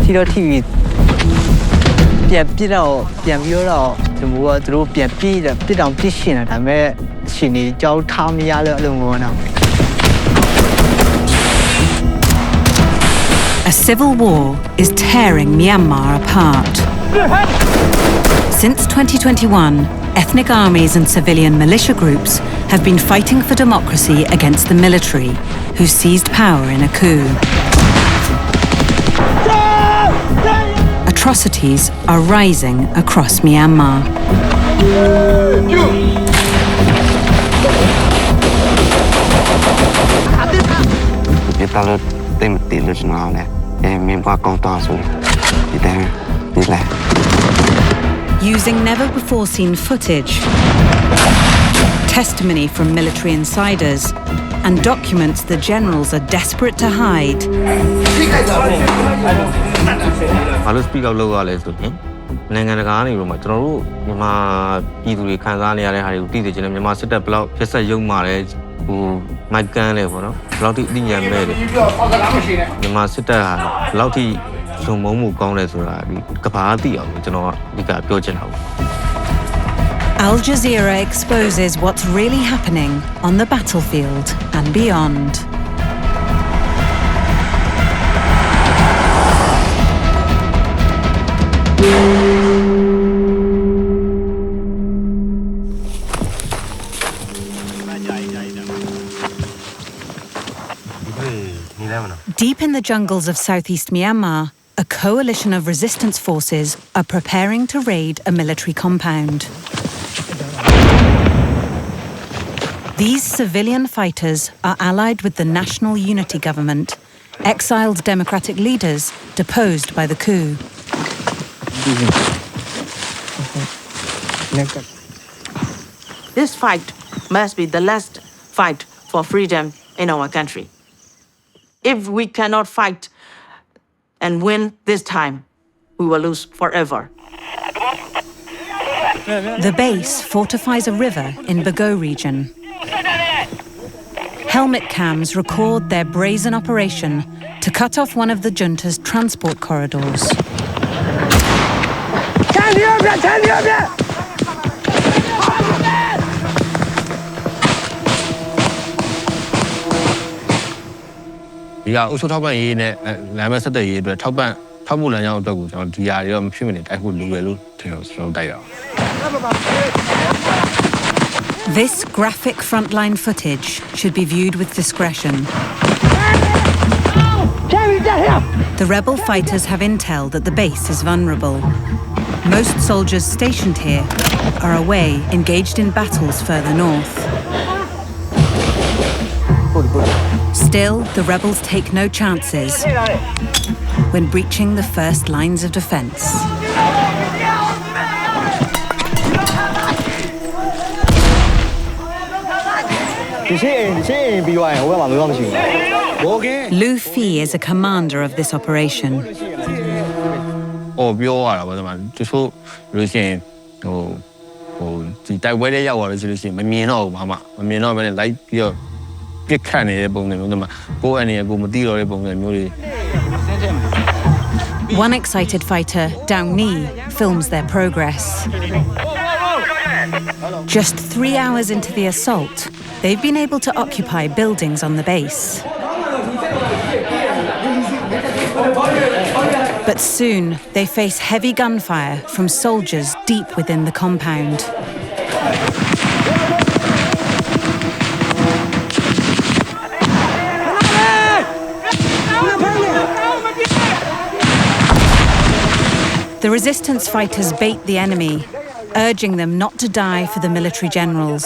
ထီတော့ထီပြန်ပြစ်တော့ပြန်ပြီးတော့ဒီမိုးကသူတို့ပြန်ပြစ်တယ်ပြစ်တောင်ပြစ်ရှင်တယ်ဒါပေမဲ့ရှင်နေကြောက်ထားမရလို့အလုံးကတော့ A civil war is tearing Myanmar apart. Since 2021, ethnic armies and civilian militia groups have been fighting for democracy against the military, who seized power in a coup. Atrocities are rising across Myanmar. Using never-before-seen footage, testimony from military insiders, and documents the generals are desperate to hide. I don't speak out local.နိုင်ငံတကာကနေပြီးတော့ကျွန်တော်တို့မြန်မာပြည်သူတွေခံစားနေရတဲ့ဟာတွေကိုသိစေချင်တယ်မြန်မာစစ်တပ်ဘယ်လောက်ရက်ဆက်ရုံမာတယ်ဟိုမိုက်ကန်းတယ်ပေါ့နော်ဘယ်လောက်ထိအသိဉာဏ်မဲ့တယ်မြန်မာစစ်တပ်ဟာဘယ်လောက်ထိရုံမုံမှုကောင်းတယ်ဆိုတာဒီကဘာသိအောင်ကျွန်တော်အဓိကပြောချင်တာပေါ့ Al Jazeera exposes what's really happening on the battlefield and beyond. Deep in the jungles of southeast Myanmar, a coalition of resistance forces are preparing to raid a military compound. These civilian fighters are allied with the National Unity Government, exiled democratic leaders deposed by the coup. This fight must be the last fight for freedom in our country. If we cannot fight and win this time, we will lose forever. The base fortifies a river in Bago region. Helmet cams record their brazen operation to cut off one of the junta's transport corridors. Yeah, also top one in Lama Saturday, but top one, Tamulan Dog, the area of minute, I would do so dire. This graphic frontline footage should be viewed with discretion. The rebel fighters have intel that the base is vulnerable. Most soldiers stationed here are away, engaged in battles further north. Still, the rebels take no chances when breaching the first lines of defense. Lu Phi is a commander of this operation. Oh, just so Lucian, the way they are, I mean, no, Mama, I mean, no, when like your get canny, go any material. One excited fighter, Dang Ni, films their progress. Just 3 hours into the assault, they've been able to occupy buildings on the base. But soon, they face heavy gunfire from soldiers deep within the compound. The resistance fighters bait the enemy, urging them not to die for the military generals.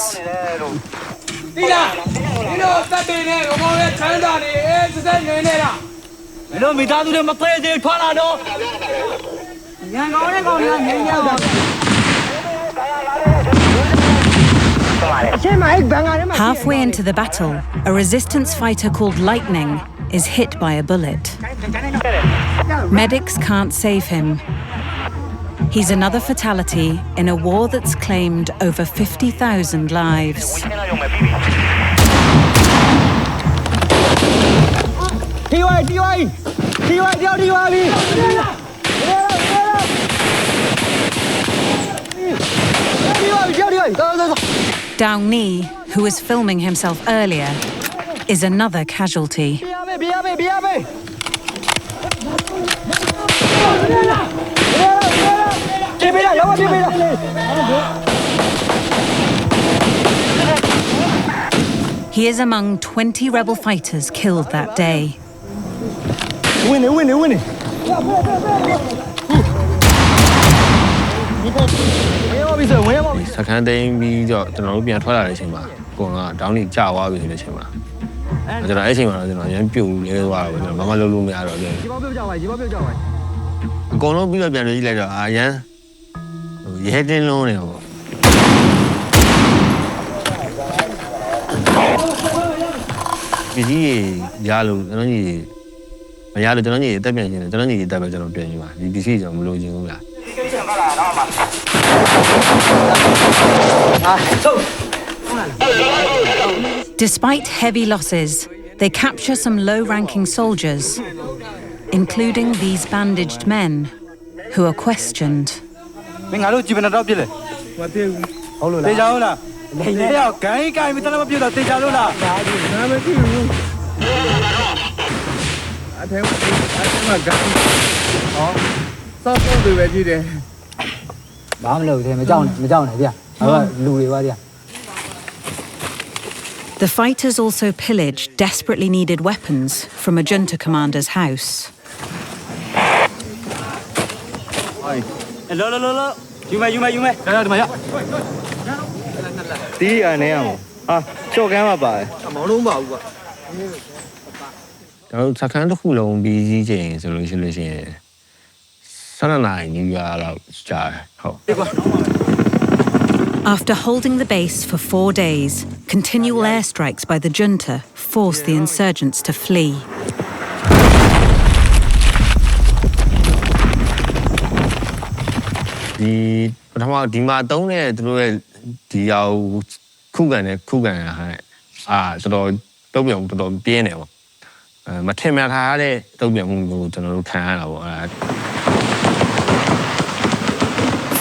Halfway into the battle, a resistance fighter called Lightning is hit by a bullet. Medics can't save him. He's another fatality in a war that's claimed over 50,000 lives. Dao Ni, who was filming himself earlier, is another casualty. He is among 20 rebel fighters killed that day. Winning. စခန်းသိမ်းပြီးတော့ကျွန်တော်တို့ပြန်ထွက်လာတဲ့အချိန်မှာကိုကတောင်းနေကြာသွားပြီဆိုတဲ့အချိန်မှာကျွန်တော်အဲ့အချိန်မှာတော့ကျွန်တော်ရမ်းပြုတ်နေသွားတော့ကျွန်တော်မလုပ်လို့မရတော့ဘူးအကုန်လုံးပြီးတော့ပြန်ကြည့်လိုက်တော့အာရမ်းရဲတင်းလုံးနေပေါ့ဒီကြီးရလို့ကျွန်တော်ကြီးမရလို့ကျွန်တော်ကြီးတက်ပြန်ခြင်းတယ်ကျွန်တော်ကြီးတက်ပဲကျွန်တော်ပြန်ပြီးပါဒီဒီစီကျွန်တော်မလို့ခြင်းဘူးလား Despite heavy losses, they capture some low-ranking soldiers, including these bandaged men, who are questioned. The fighters also pillaged desperately needed weapons from a junta commander's house. After holding the base for 4 days, continual airstrikes by the junta forced the insurgents to flee.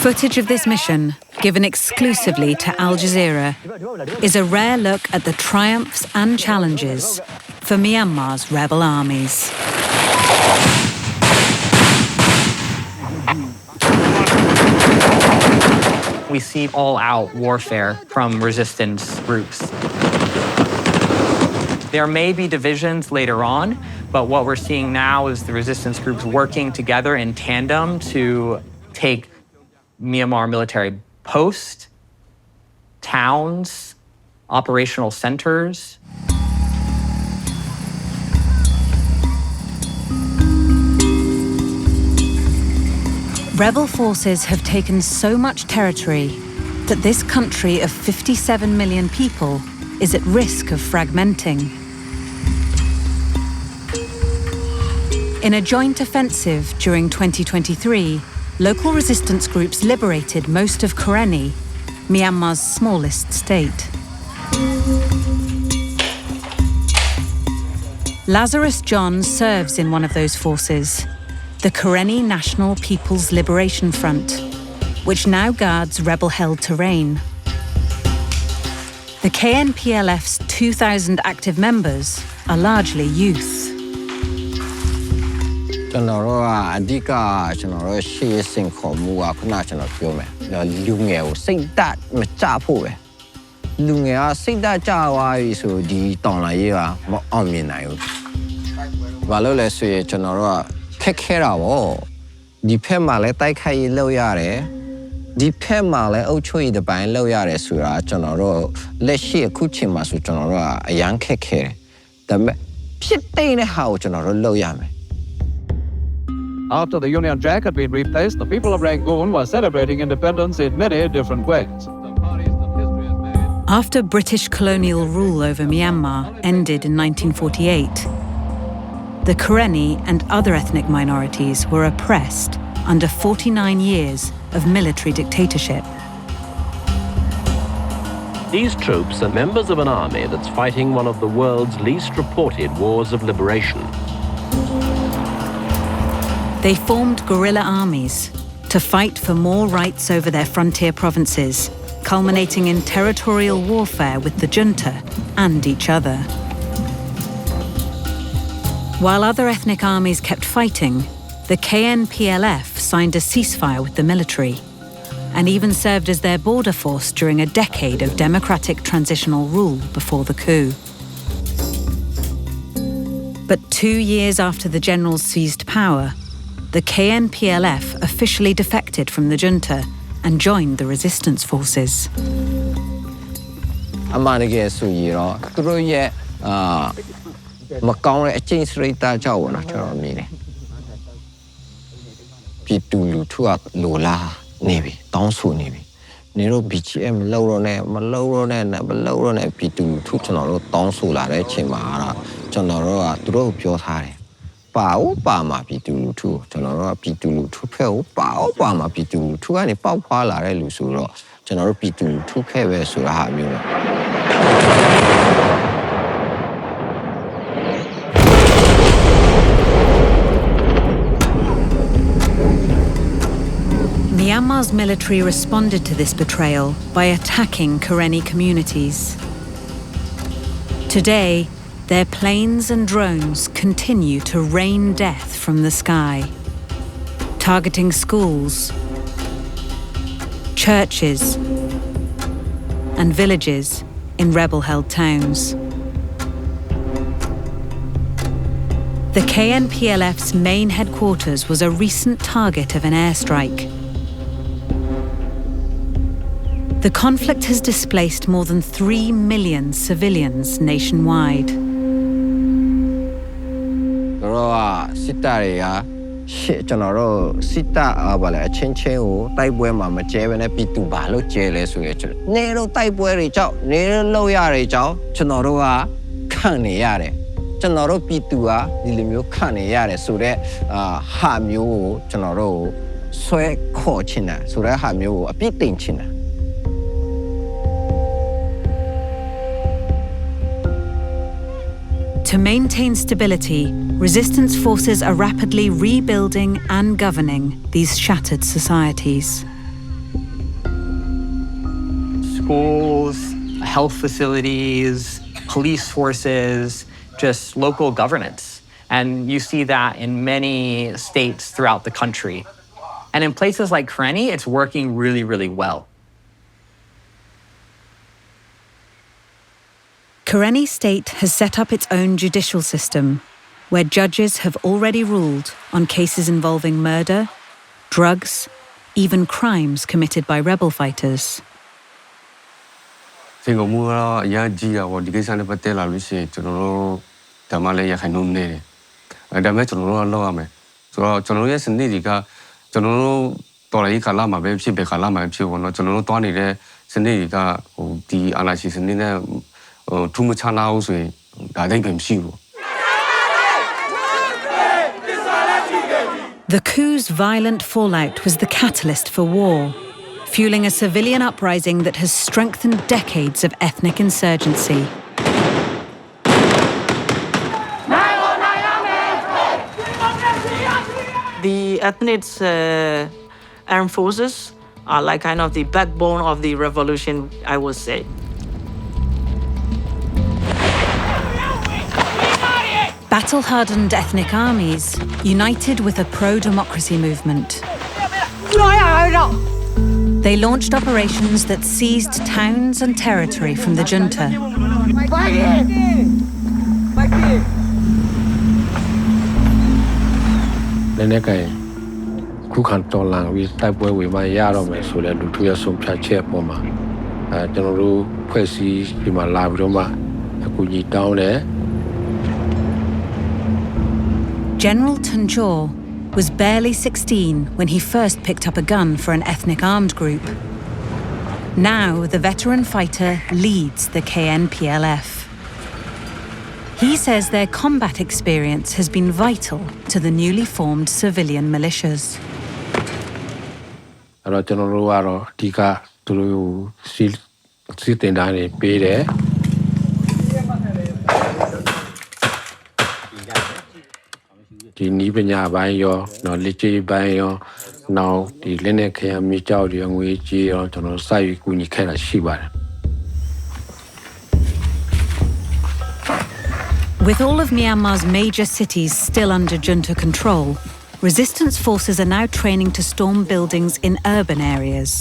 Footage of this mission, given exclusively to Al Jazeera, is a rare look at the triumphs and challenges for Myanmar's rebel armies. We see all-out warfare from resistance groups. There may be divisions later on, but what we're seeing now is the resistance groups working together in tandem to take Myanmar military posts, towns, operational centers. Rebel forces have taken so much territory that this country of 57 million people is at risk of fragmenting. In a joint offensive during 2023, local resistance groups liberated most of Karenni, Myanmar's smallest state. Lazarus John serves in one of those forces, the Karenni National People's Liberation Front, which now guards rebel-held terrain. The KNPLF's 2,000 active members are largely youth. ကျွန်တော်တို့ကအဓိကကျွန်တော်တို့ရှေ့စင်ခေါ်မှုကခုနကျွန်တော်ပြောမယ်လူငယ်ကိုစိတ်ဓာတ်မကြဖို့ပဲလူငယ်ကစိတ်ဓာတ်ကြသွားပြီဆိုဒီတောင်လာရေးကမအောင်မြင်နိုင်ဘူးဘာလို့လဲဆိုရင်ကျွန်တော်တို့ကခက်ခဲတာပေါ့ဒီဖက်မှာလည်းတိုက်ခိုက်ရေးလုပ်ရတယ်ဒီဖက်မှာလည်းအုပ်ချုပ်ရေးတစ်ပိုင်းလုပ်ရတယ်ဆိုတာကျွန်တော်တို့လက်ရှိအခုချိန်မှာဆိုကျွန်တော်တို့ကအရန်ခက်ခဲတယ်ဒါပေမဲ့ဖြစ်တဲ့ဟာကိုကျွန်တော်တို့လုပ်ရမယ် After the Union Jack had been replaced, the people of Rangoon were celebrating independence in many different ways. After British colonial rule over Myanmar ended in 1948, the Karenni and other ethnic minorities were oppressed under 49 years of military dictatorship. These troops are members of an army that's fighting one of the world's least reported wars of liberation. They formed guerrilla armies to fight for more rights over their frontier provinces, culminating in territorial warfare with the junta and each other. While other ethnic armies kept fighting, the KNPLF signed a ceasefire with the military and even served as their border force during a decade of democratic transitional rule before the coup. But 2 years after the generals seized power, the KNPLF officially defected from the junta and joined the resistance forces. အမှန်တကယ်ဆိုရင်တော့သူတို့ရဲ့မကောင်းတဲ့အကျင့်စရိတ်သားကြောင့်ပေါ့နော်ကျွန်တော်မြင်တယ်ပြည်သူလူထုကလိုလားနေပြီတောင်းဆိုနေပြီနေတို့ BGM မလုပ်တော့နဲ့ပြည်သူလူထုကျွန်တော်တို့တောင်းဆိုလာတဲ့အချိန်မှာကျွန်တော်တို့ကသူတို့ကိုပြောထားတယ်ပါမှာပြည်သူလူထုကျွန်တော်တို့ကပြည်သူလူထုဖက်ကိုပါမှာပြည်သူလူထုကနေပေါက်ဖွာလာတဲ့လူဆိုတော့ကျွန်တော်တို့ပြည်သူလူထုဖက်ပဲဆိုတာဟာမျိုးတော့ Myanmar's military responded to this betrayal by attacking Karenni communities. Today, their planes and drones continue to rain death from the sky, targeting schools, churches, and villages in rebel-held towns. The KNPLF's main headquarters was a recent target of an airstrike. The conflict has displaced more than 3 million civilians nationwide. စစ်တပ်တွေကကျွန်တော်တို့စစ်တပ်ဗာလေအချင်းချင်းကိုတိုက်ပွဲမှာမကျဲဘဲနဲ့ပြည်သူဘာလို့ကျဲလဲဆိုရကျွန်တော်နေတို့တိုက်ပွဲတွေကြောင့်နေလို့ရတွေကြောင့်ကျွန်တော်တို့ကခံနေရတယ်ကျွန်တော်တို့ပြည်သူကဒီလိုမျိုးခံနေရတယ်ဆိုတော့ဟာမျိုးကိုကျွန်တော်တို့ဆွဲခေါ်ချင်တာဆိုတော့ဟာမျိုးကိုအပြစ်တင်ချင်တာ To maintain stability, resistance forces are rapidly rebuilding and governing these shattered societies. Schools, health facilities, police forces, just local governance. And you see that in many states throughout the country. And in places like Karenni, it's working really, really well. Karenni State has set up its own judicial system, where judges have already ruled on cases involving murder, drugs, even crimes committed by rebel fighters. ဒီကမူကတော့အရင်ကြီးတာပေါ့ဒီကိစ္စနဲ့ပတ်သက်လာလို့ရှိရင်ကျွန်တော်တို့ဓမ္မလည်းရခိုင်နှုန်းနေတယ်။ဒါပေမဲ့ကျွန်တော်တို့ကလောက်ရမယ်။ဆိုတော့ကျွန်တော်တို့ရဲ့စနစ်တွေကကျွန်တော်တို့တော်လိုင်းကာလမှာပဲဖြစ်ပဲကာလမှာဖြစ်ပေါ့နော်ကျွန်တော်တို့တွားနေတဲ့စနစ်တွေကဒီအာဏာရှင်စနစ်နဲ့ထူးမခြားနာဘူးဆိုရင်ဒါတိတ်ပဲမရှိဘူး The coup's violent fallout was the catalyst for war, fueling a civilian uprising that has strengthened decades of ethnic insurgency. The ethnic armed forces are like kind of the backbone of the revolution, I would say. Battle-hardened ethnic armies united with a pro-democracy movement. They launched operations that seized towns and territory from the junta. General Tunjor was barely 16 when he first picked up a gun for an ethnic armed group. Now, the veteran fighter leads the KNPLF. He says their combat experience has been vital to the newly formed civilian militias. ဒီနီးပညာပိုင်းရောနော်လက်ကျပိုင်းရောနောက်ဒီလက်နဲ့ခရမ်းမြေကြောက်တွေငွေကြီးရောကျွန်တော်စိုက်ပြီးကူညီခဲ့တာရှိပါတယ် With all of Myanmar's major cities still under junta control, resistance forces are now training to storm buildings in urban areas.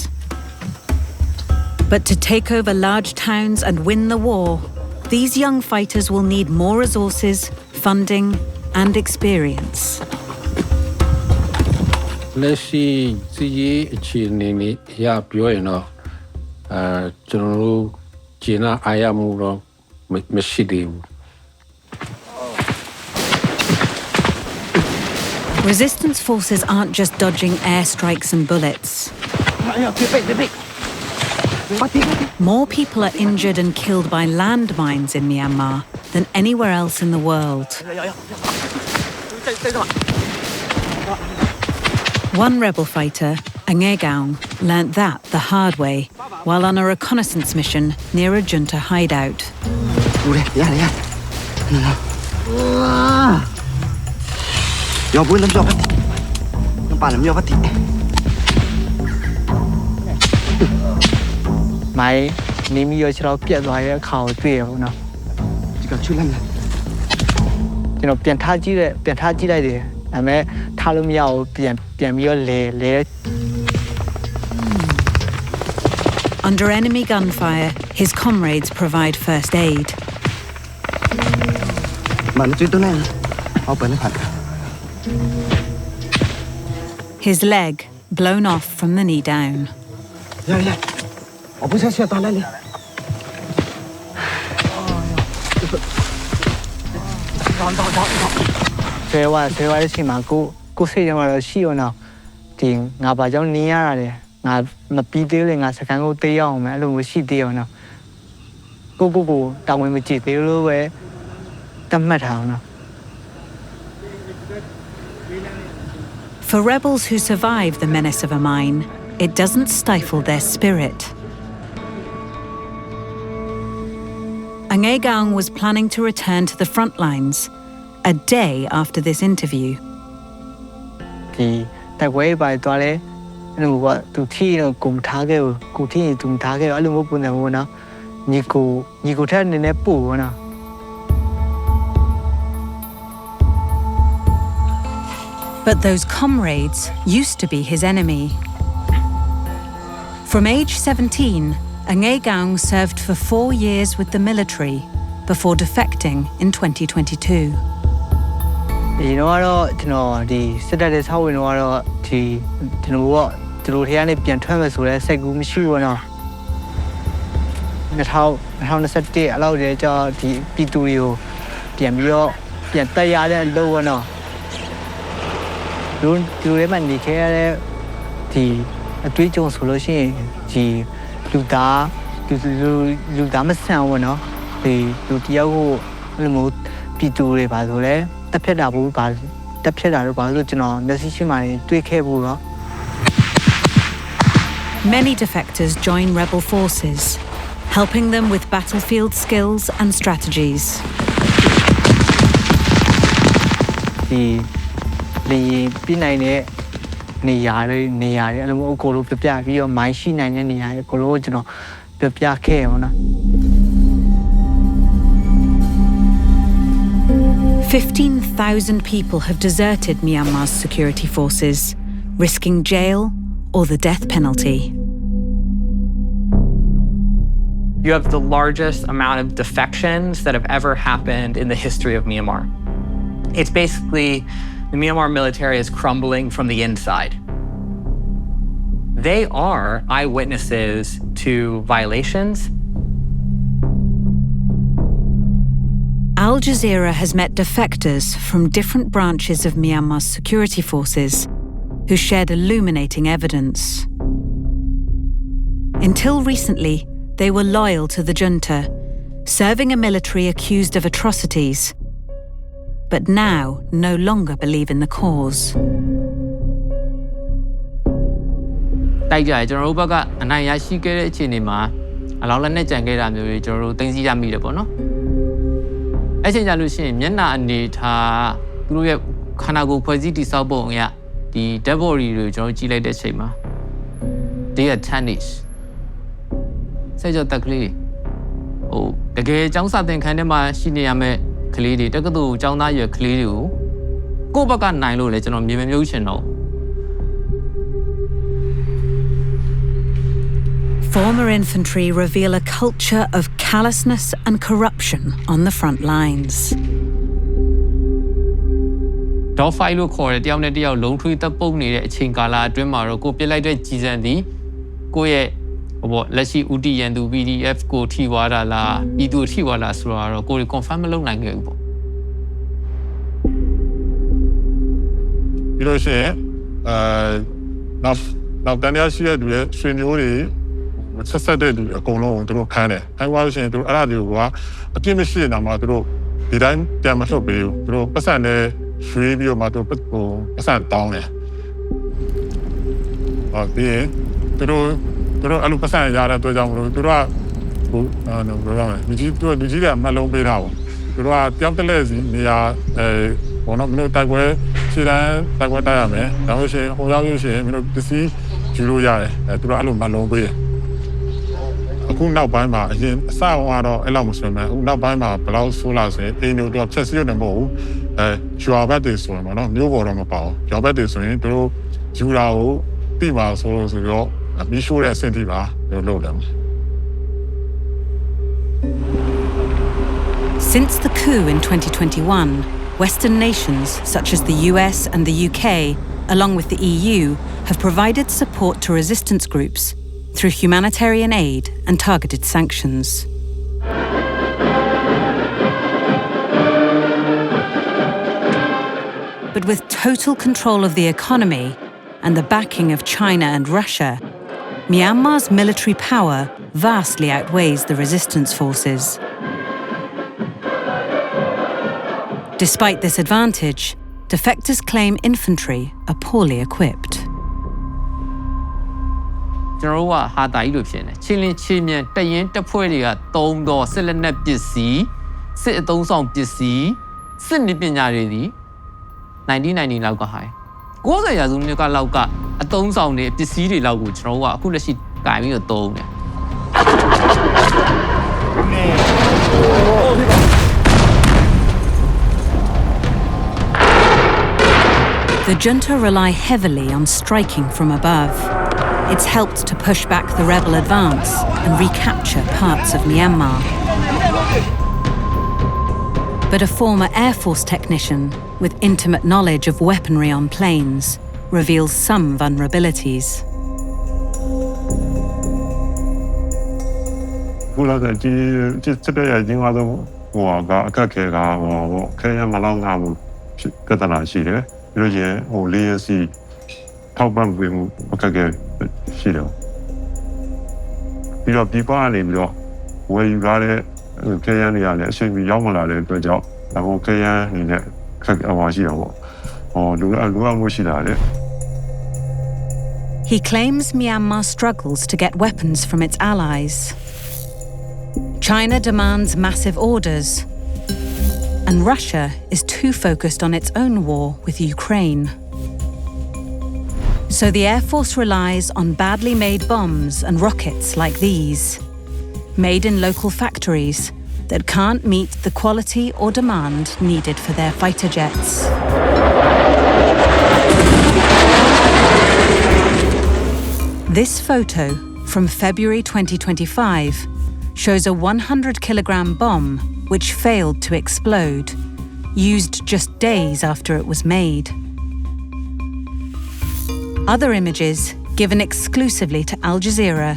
But to take over large towns and win the war, these young fighters will need more resources, funding, and experience. လက်ရှိစီးရေးအခြေအနေနဲ့ရပြောရင်တော့ကျွန်တော်တို့ကျင်းနာအားရမှုတော့မရှိသေးဘူး Resistance forces aren't just dodging airstrikes and bullets. More people are injured and killed by landmines in Myanmar than anywhere else in the world. One rebel fighter, Angegaung, learnt that the hard way while on a reconnaissance mission near a junta hideout. Mai ni mi yo chro piat twa ye kha ko twi ro no ji ka chui lan la ကျွန်တော်ပြန်ထားကြည့်လိုက်တယ်ဒါပေမဲ့ထားလို့မရဘူးပြန်ပြီးတော့လဲ Under enemy gunfire, his comrades provide first aid. His leg blown off from the knee down. Thế qua thì mà cô xây cho mà nó siêu nào thì ngà bà cháu ní ra đấy ngà mà pi tiêu lên ngà sẽ cắn cô tiêu mà luôn mới xịt tiêu nào cô tao mới chỉ tiêu luôn với tâm mặt hảo nào. For rebels who survive the menace of a mine, it doesn't stifle their spirit. Angegaung was planning to return to the front lines a day after this interview. Thì tại quay bài toa lẽ nó gọi tụi thi nó cùng tháo cái cụ thi cùng tháo cái ở luôn một buồn nào nó như cụ thế nên nếp bù nào. But those comrades used to be his enemy. From age 17, Angegaung served for 4 years with the military before defecting in 2022. Thì nó đó thì sẽ ra để sau nó đó thì nó từ thế này biến thành một số là sẽ cũng siêu nào. Nó nó sẽ tiện lâu để cho thì piturio điểm vô biến tay ra để lâu nào. Luôn từ đấy mình đi cái đấy thì tuy trong số lượng thì lúc đó mới sao nó thì lúc tiêu là một piturio bảo rồi đấy. Many defectors join rebel forces, helping them with battlefield skills and strategies. Thì bên này nè nhà đấy là một cô lô bếp ga bây giờ máy xí này nè nhà cô lô cho nó bếp ga khe mà nó. 15,000 people have deserted Myanmar's security forces, risking jail or the death penalty. You have the largest amount of defections that have ever happened in the history of Myanmar. It's basically the Myanmar military is crumbling from the inside. They are eyewitnesses to violations. Al Jazeera has met defectors from different branches of Myanmar's security forces who shared illuminating evidence. Until recently, they were loyal to the junta, serving a military accused of atrocities, but now no longer believe in the cause. တိုက်ကြကျွန်တော်တို့ဘက်ကအနိုင်ရရှိခဲ့တဲ့အခြေအနေမှာအလောင်းလက်နဲ့ကြံခဲ့တာမျိုးတွေကျွန်တော်တို့သိသိရမိတယ်ပေါ့နော်အဲ့ချိန်ကြလို့ရှိရင်မျက်နှာအနေထားသူတို့ရဲ့ ခန္ဓာကိုယ်ဖွဲ့စည်းတည်ဆောက်ပုံအရဒီ dead body တွေကျွန်တော်ကြည့်လိုက်တဲ့အချိန်မှာ they are tarnish ဆက်ကြောတက်ကလေးဟိုတကယ်ကျောင်းစာသင်ခန်းထဲမှာရှိနေရမယ့်ကလေးတွေတက္ကသိုလ်ကျောင်းသားရွယ်ကလေးတွေကိုယ့်ဘက်ကနိုင်လို့လေကျွန်တော်မြင်မမြုပ်ရှင်တော့ Former infantry reveal a culture of callousness and corruption on the front lines. Dog fight လို့ခေါ်တဲ့တယောက်နဲ့တယောက်လုံးထွေးတပ်ပုတ်နေတဲ့အချိန်ကာလအတွင်းမှာတော့ကိုပြစ်လိုက်တဲ့ကြီးစံသည်ကိုယ့်ရဲ့ဟိုပေါ့လက်ရှိ UT ရန်သူ PDF ကိုထိသွားတာလားပြည်သူထိသွားလားဆိုတော့ကိုယ် confirm မလုပ်နိုင်ခဲ့ဘူးပေါ့ ပြီးလို့ရှိရင်နောက်တန်းရရှိတဲ့လူရဲ့ဆွေမျိုးတွေဆက်ဆက်တဲ့လူအကုန်လုံးကိုသူတို့ခန်းတယ်။အဲပါလို့ရှိရင်သူတို့အဲ့ဒါတွေကိုကအပြစ်မရှိနေတာမှသူတို့ဒီတိုင်းပြန်မထုတ်ပေးဘူး။သူတို့ပတ်စံနဲ့ရွှေပြီးတော့မှသူတို့ပတ်စံတောင်းတယ်။ဟုတ်ပြီ။သူတို့အဲ့လိုပတ်စံရတဲ့အတွက်ကြောင့်မလို့သူတို့ကဟိုဘယ်လိုလဲလူကြီးတွေကမှတ်လုံးပေးတာပေါ့။သူတို့ကတယောက်တစ်လက်စီနေရာဘောနော်မင်းတို့တိုက်ပွဲခြေတန်းတိုက်ပွဲတိုက်ရမယ်။ဒါလို့ရှိရင်ဟိုရောက်လို့ရှိရင်မင်းတို့ပစ္စည်းယူလို့ရတယ်။သူတို့အဲ့လိုမှတ်လုံးပေးတယ်။အခုနောက်ပိုင်းမှာအရင်အစကတော့အဲ့လောက်မဆိုမှအခုနောက်ပိုင်းမှာဘယ်လောက်ဆိုးလာဆိုရင်အိမ်တို့တော့ဖြတ်စည်းရတယ်မဟုတ်ဘူးကျွာဘက်တွေဆိုရင်ပေါ့နော်မျိုးပေါ်တော့မပါဘူးကျွာဘက်တွေဆိုရင်သူတို့ယူလာကိုတိပါဆိုတော့မီးရှိုးတဲ့အဆင့်ထိပါလို့တယ် Since the coup in 2021, Western nations such as the US and the UK, along with the EU, have provided support to resistance groups through humanitarian aid and targeted sanctions. But with total control of the economy and the backing of China and Russia, Myanmar's military power vastly outweighs the resistance forces. Despite this advantage, defectors claim infantry are poorly equipped. ကျွန်တော်ကဟာတာကြီးလို့ဖြစ်နေချင်းလင်းချင်းမြန်တရင်တက်ဖွဲ့တွေကတုံးတော့စစ်လက်နက်ပစ္စည်းစစ်အသုံးဆောင်ပစ္စည်းစစ်နည်းပညာတွေဒီ1990လောက်ကဟိုင်း90ရာစုနှစ်ကလောက်ကအသုံးဆောင်တွေပစ္စည်းတွေလောက်ကိုကျွန်တော်ကအခုလက်ရှိကင်ပြီးတော့သုံးတယ် The junta rely heavily on striking from above. It's helped to push back the rebel advance and recapture parts of Myanmar. But a former Air Force technician with intimate knowledge of weaponry on planes reveals some vulnerabilities. ခုလာတဲ့ဒီစစ်တဲ့ရင်းကတော့ဟိုကအခက်ခဲကဟိုခဲရမလောက်ငါဘူးပြဿနာရှိတယ်ပြီးလို့ချင်းဟိုလေးရစီထောက်ပံ့ပေးမှုအခက်ခဲရှိတယ်ပြီးတော့ပြပအနေပြီးတော့ဝယ်ယူလာတဲ့ခဲရန်တွေရတယ်အချိန်ကြီးရောက်မလာတဲ့အတွက်ကြောင့်ဒါမှခဲရန်အနေနဲ့ခက်အဝါရှိတော့ပေါ့ဟိုလူအမှုရှိတာလေ He claims Myanmar struggles to get weapons from its allies. China demands massive orders, and Russia is too focused on its own war with Ukraine. So the Air Force relies on badly made bombs and rockets like these, made in local factories that can't meet the quality or demand needed for their fighter jets. This photo from February 2025 shows a 100-kilogram bomb which failed to explode, used just days after it was made. Other images, given exclusively to Al Jazeera,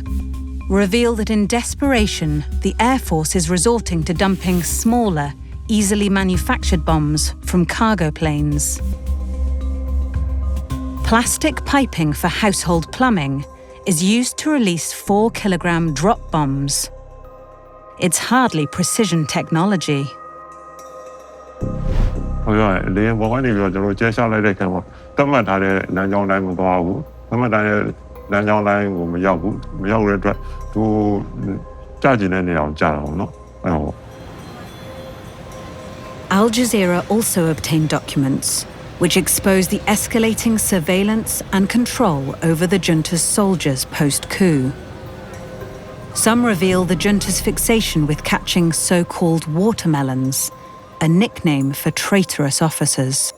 reveal that in desperation, the Air Force is resorting to dumping smaller, easily manufactured bombs from cargo planes. Plastic piping for household plumbing is used to release 4-kilogram drop bombs. It's hardly precision technology. ဟုတ်ကဲ့လေဘောကနေပြီးတော့ကျွန်တော်ကျဲချလိုက်တဲ့ခံမှာတတ်မှတ်ထားတဲ့လမ်းကြောင်းတိုင်းမသွားဘူးတတ်မှတ်ထားတဲ့လမ်းကြောင်းတိုင်းကိုမရောက်ဘူးမရောက်တဲ့အတွက်သူကြာကျင်တဲ့နေရာကိုကြာတာပေါ့နော်အဲ့တော့ Al Jazeera also obtained documents which exposed the escalating surveillance and control over the junta's soldiers post-coup. Some reveal the junta's fixation with catching so-called watermelons, a nickname for traitorous officers.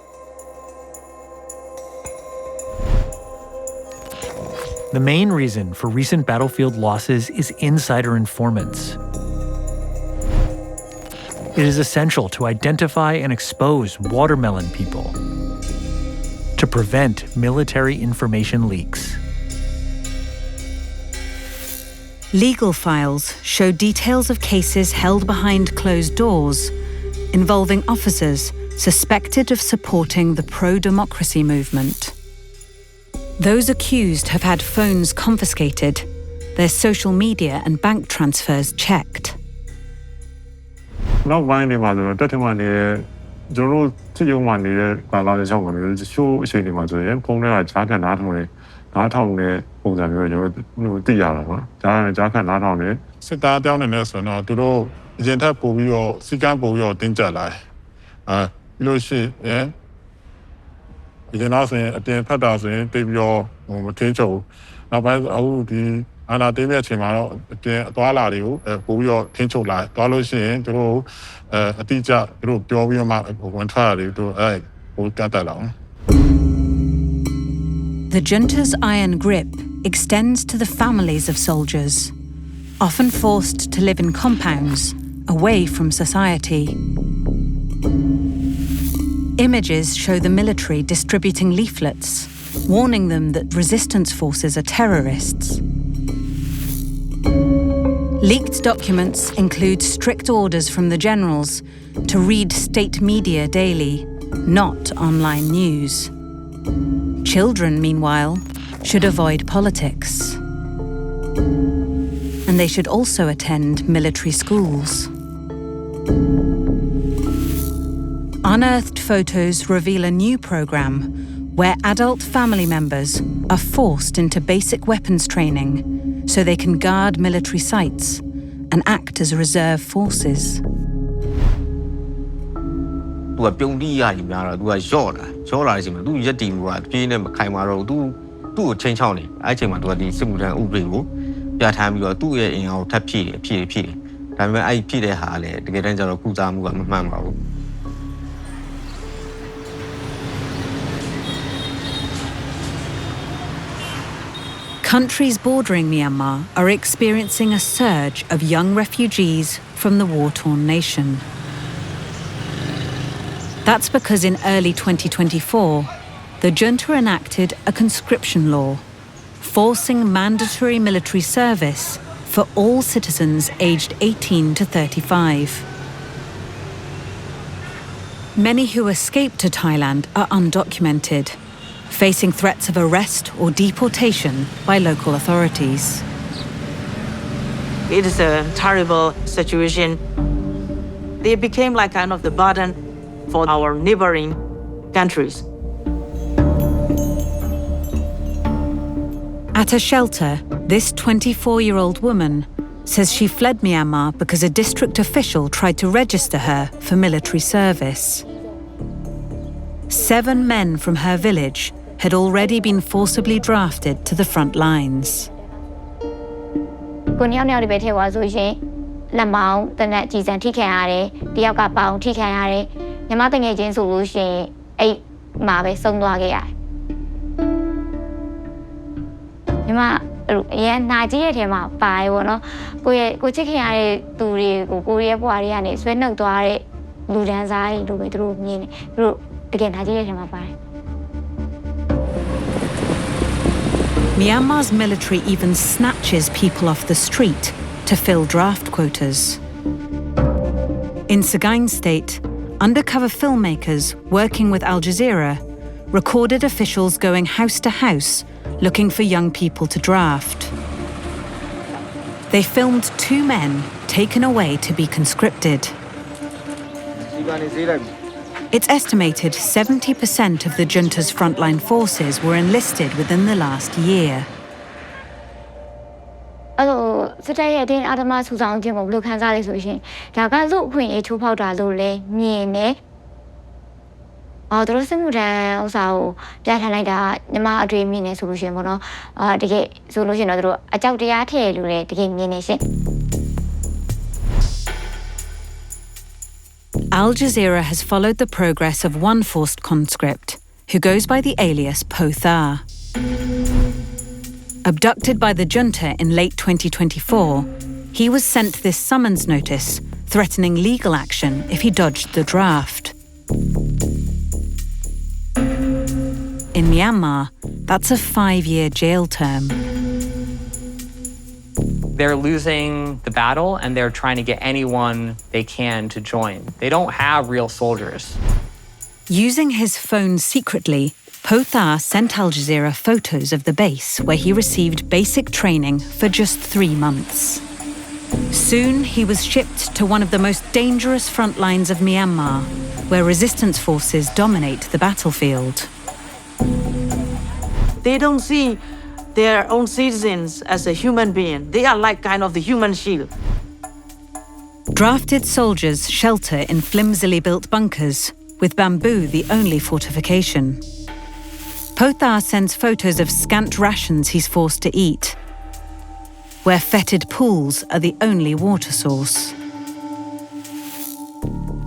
The main reason for recent battlefield losses is insider informants. It is essential to identify and expose watermelon people to prevent military information leaks. Legal files show details of cases held behind closed doors involving officers suspected of supporting the pro-democracy movement. Those accused have had phones confiscated, their social media and bank transfers checked. Not binding mother, that one, Joro, to you money, Galana Jovan, show shady mother, and Pona Jack and Natalie, not only Diana, Jack and Natalie. Sit down and listen, or to do Genta Povio, Sigan Povio, Dinja Lai. You see, eh? You can ask at the Padas, take your potential. Now, by the Anna David Chimano, the Tualario, Povio, Tincho Lai, Toloshi, to a teacher, to Jovio Mark, one trial to Catalan. The junta's iron grip extends to the families of soldiers, often forced to live in compounds, away from society. Images show the military distributing leaflets, warning them that resistance forces are terrorists. Leaked documents include strict orders from the generals to read state media daily, not online news. Children, meanwhile, should avoid politics. And they should also attend military schools. Unearthed photos reveal a new program where adult family members are forced into basic weapons training so they can guard military sites and act as reserve forces. Countries bordering Myanmar are experiencing a surge of young refugees from the war-torn nation. That's because in early 2024, the junta enacted a conscription law, forcing mandatory military service for all citizens aged 18 to 35. Many who escaped to Thailand are undocumented, facing threats of arrest or deportation by local authorities. It is a terrible situation. They became like kind of the burden for our neighboring countries. At a shelter, this 24-year-old woman says she fled Myanmar because a district official tried to register her for military service. 7 men from her village had already been forcibly drafted to the front lines. Myanmar's military even snatches people off the street to fill draft quotas. In Sagaing State, undercover filmmakers working with Al Jazeera recorded officials going house to house looking for young people to draft. They filmed 2 men taken away to be conscripted. It's estimated 70% of the junta's frontline forces were enlisted within the last year. သူတို့စစ်မှုထမ်းဥစ္စာကိုပြဋ္ဌာန်းလိုက်တာညီမအတွေ့အမြင်နဲ့ဆိုလို့ရှိရင်ပေါ့နော်တကယ်ဆိုလို့ရှိရင်တော့သူတို့အကြောက်တရားထည့်လို့လည်းတကယ်မြင်နေရှင် Al Jazeera has followed the progress of one forced conscript who goes by the alias Pothar. Abducted by the junta in late 2024, he was sent this summons notice threatening legal action if he dodged the draft. In Myanmar, that's a 5-year jail term. They're losing the battle and they're trying to get anyone they can to join. They don't have real soldiers. Using his phone secretly, Pothar sent Al Jazeera photos of the base where he received basic training for just 3 months. Soon, he was shipped to one of the most dangerous front lines of Myanmar, where resistance forces dominate the battlefield. They don't see their own citizens as a human being. They are like kind of the human shield. Drafted soldiers shelter in flimsily built bunkers, with bamboo the only fortification. Pothar sends photos of scant rations he's forced to eat, where fetid pools are the only water source.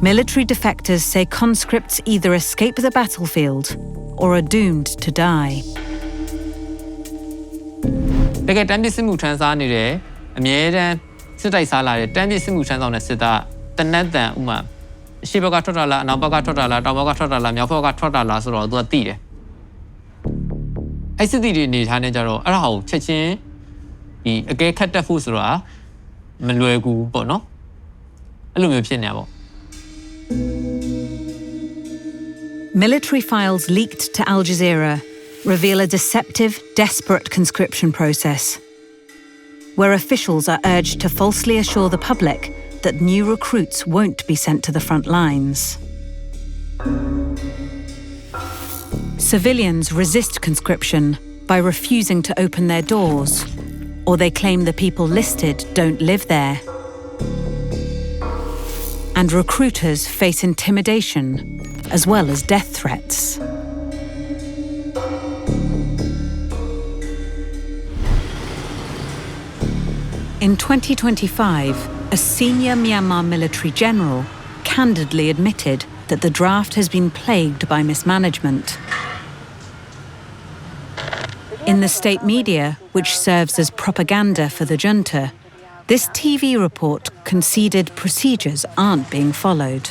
Military defectors say conscripts either escape the battlefield or are doomed to die. တကယ်တမ်းပစ်စစ်မှုထမ်းစားနေတယ်အမြဲတမ်းစစ်တိုက်စားလာတယ်တမ်းပစ်စစ်မှုထမ်းဆောင်တဲ့စစ်သားတနက်တန်ဥမာအရှိဘက်ကထွက်တာလားအနောက်ဘက်ကထွက်တာလားတောင်ဘက်ကထွက်တာလားမြောက်ဘက်ကထွက်တာလားဆိုတော့သူကသိတယ်အဲ့စစ်တီတွေနေထားနေကြတော့အဲ့ဒါကိုချက်ချင်းဒီအကဲခတ်တက်ဖို့ဆိုတာမလွယ်ဘူးပေါ့နော်အဲ့လိုမျိုးဖြစ်နေတာပေါ့ Military files leaked to Al Jazeera reveal a deceptive, desperate conscription process, where officials are urged to falsely assure the public that new recruits won't be sent to the front lines. Civilians resist conscription by refusing to open their doors, or they claim the people listed don't live there. And recruiters face intimidation, as well as death threats. In 2025, a senior Myanmar military general candidly admitted that the draft has been plagued by mismanagement. In the state media, which serves as propaganda for the junta, this TV report conceded procedures aren't being followed.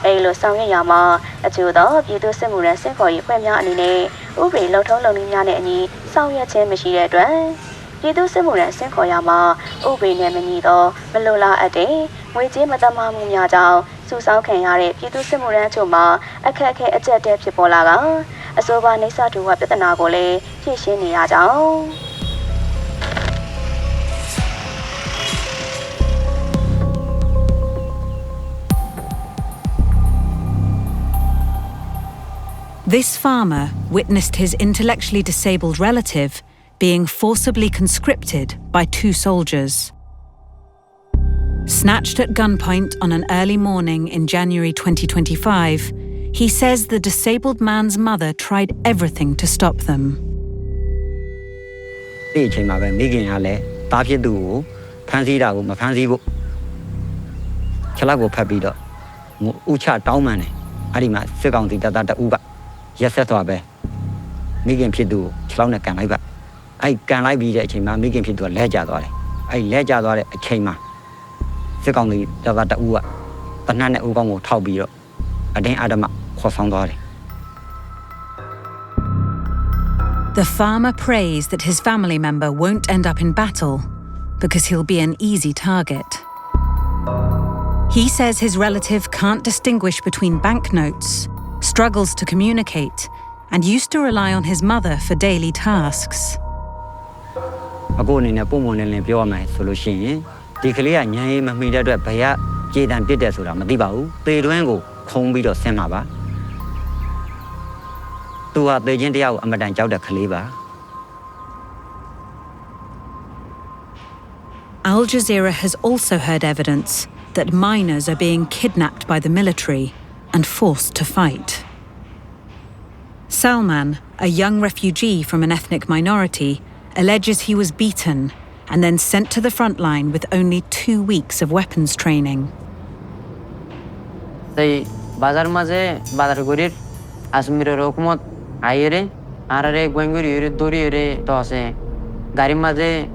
အဲ့လိုဆောင်ရွက်ရမှာအကျိုးတော့ပြည်သူစစ်မှုထမ်းစင်ခေါ်ရေးဖွဲ့များအနေနဲ့ဥပဒေလုံထုံးလုံနည်းများနဲ့အညီဆောင်ရွက်ခြင်းမရှိတဲ့အတွက်ပြည်သူစစ်မှုထမ်းစင်ခေါ်ရမှာဥပဒေနဲ့မညီတော့မလိုလားအပ်တဲ့ငွေကြေးမတမာမှုများကြောင့်စုဆောင်းခံရတဲ့ပြည်သူစစ်မှုထမ်းချုပ်မှာအခက်အခဲအကျပ်တဲဖြစ်ပေါ်လာကအဆိုပါနေစာတူဝပြဿနာကိုလည်းဖြေရှင်းနေရကြောင်း This farmer witnessed his intellectually disabled relative being forcibly conscripted by 2 soldiers. Snatched at gunpoint on an early morning in January 2025, he says the disabled man's mother tried everything to stop them. ဒီအချိန်မှာပဲမိခင်ကလည်းတားဖြစ်သူကိုဖမ်းဆီးတာကိုမဖမ်းဆီးဖို့ခြေလက်ကိုဖက်ပြီးတော့ဥချတောင်းပန်တယ်အဲ့ဒီမှာစစ်ကောင်စီတပ်သားတအူးကရက်ဆက်သွားပဲမိခင်ဖြစ်သူကိုခြေလောက်နဲ့ကန်လိုက်ပါအဲ့ကန်လိုက်ပြီးတဲ့အချိန်မှာမိခင်ဖြစ်သူကလဲကျသွားတယ်အဲ့လဲကျသွားတဲ့အချိန်မှာစစ်ကောင်စီတပ်သားတအူးကတနတ်နဲ့ဦးကောင်းကိုထောက်ပြီးတော့အတင်းအဓမ္မခေါ်ဆောင်သွားတယ် The farmer prays that his family member won't end up in battle because he'll be an easy target. He says his relative can't distinguish between banknotes, struggles to communicate, and used to rely on his mother for daily tasks. အခုအနေနဲ့ပုံမှန်နဲ့ပြောရမယ်ဆိုလို့ရှိရင်ဒီကလေးကညံရေးမမိတဲ့အတွက်ဘယ်ကကြေတံပစ်တယ်ဆိုတာမသိပါဘူးသေတွင်းကိုခုံပြီးတော့ဆင်းမှာပါသူကသေခြင်းတရားကိုအမတန်ကြောက်တဲ့ကလေးပါ Al Jazeera has also heard evidence that minors are being kidnapped by the military and forced to fight. Salman, a young refugee from an ethnic minority, alleges he was beaten and then sent to the front line with only 2 weeks of weapons training. The bazar maze bazar gorir asmir rokumot ayere arare gwenguri dori ere tose gari maze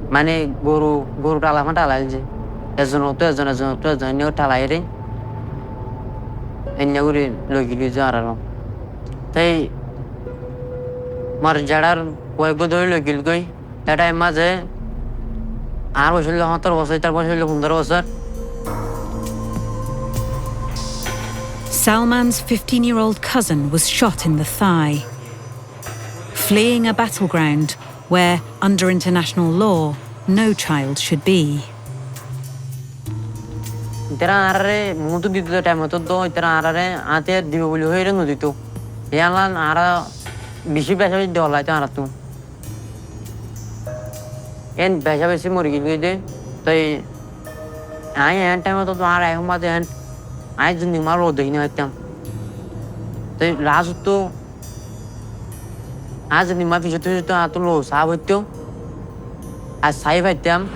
mane guru tala mata lalje ezono to neo tala ere enyaguri logili jararo tai mar jadar koi godoi logil goi that maze ar boshil hatar bosai tar boshil 15 bosar. Salman's 15-year-old cousin was shot in the thigh. Fleeing a battleground where, under international law, no child should be. Itara mutu dito time to do itara ate dibulu hoire no dito. Yalan ara bishi besa dola ta aratu. En besa besi mori gide tai ai en time to ara huma den I didn't know the item. The last two as in my vision to lose, I would do. I saved them.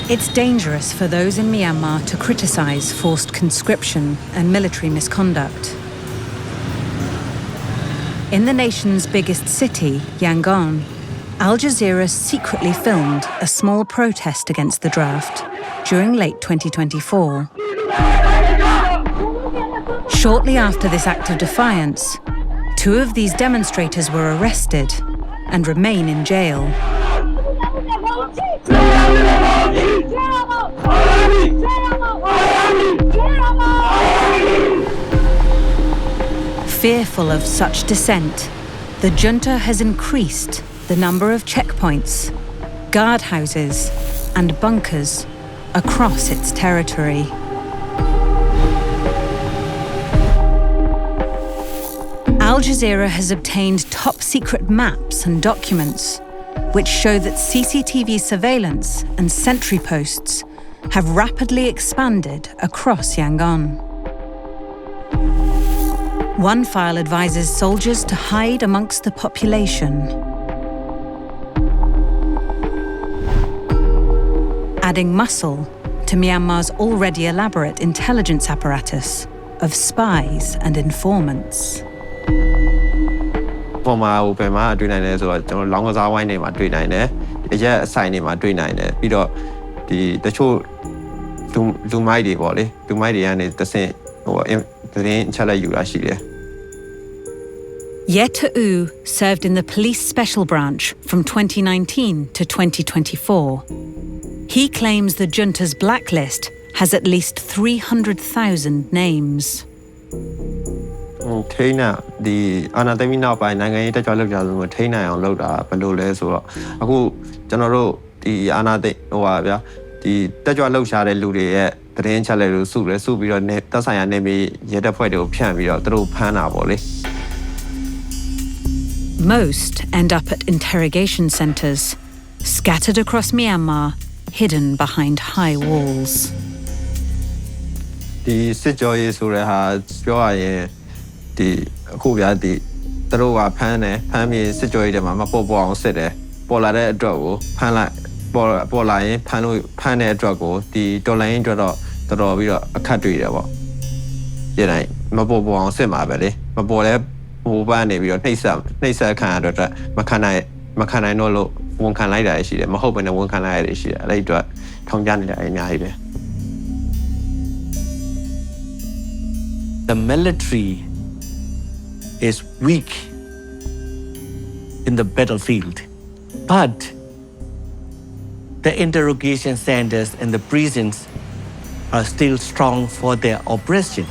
It's dangerous for those in Myanmar to criticize forced conscription and military misconduct. In the nation's biggest city, Yangon, Al Jazeera secretly filmed a small protest against the draft during late 2024. Shortly after this act of defiance, 2 of these demonstrators were arrested and remain in jail. Fearful of such dissent, the junta has increased the number of checkpoints, guardhouses, and bunkers across its territory. Al Jazeera has obtained top-secret maps and documents which show that CCTV surveillance and sentry posts have rapidly expanded across Yangon. One file advises soldiers to hide amongst the population, adding muscle to Myanmar's already elaborate intelligence apparatus of spies and informants. For my open my doing it so long as I want name I doing it. Yeah, sign name I doing it. The show to my day body, to my day and it's the same or the chala you actually. Yeta'u served in the police special branch from 2019 to 2024. He claims the junta's blacklist has at least 300,000 names. Trainer the anatomy now by Nanga Tajal trainer on Loda, Palole, so Aku General the Anade Oavia, the Tajalo Share Lude, the Ranchale Sue, Subio, Tasaya Nemi, Yetapoid Pian, through Pana Volley. Most end up at interrogation centres, scattered across Myanmar, hidden behind high walls. The situation has joy. The who are the throw a pan situated Mamma Popo said, Pola Drogo, Pola, Pane Drogo, the Dolain Drogo, the Rovia, a country. Yet I, Mabobo on Sema Belly, Mabola, Mubani, Nasa Canada, Macana Nolo, one can like that, she, Mahope and one can like she, later, Tongan in idea. The military is weak in the battlefield, but the interrogation centers and the prisons are still strong for their oppression.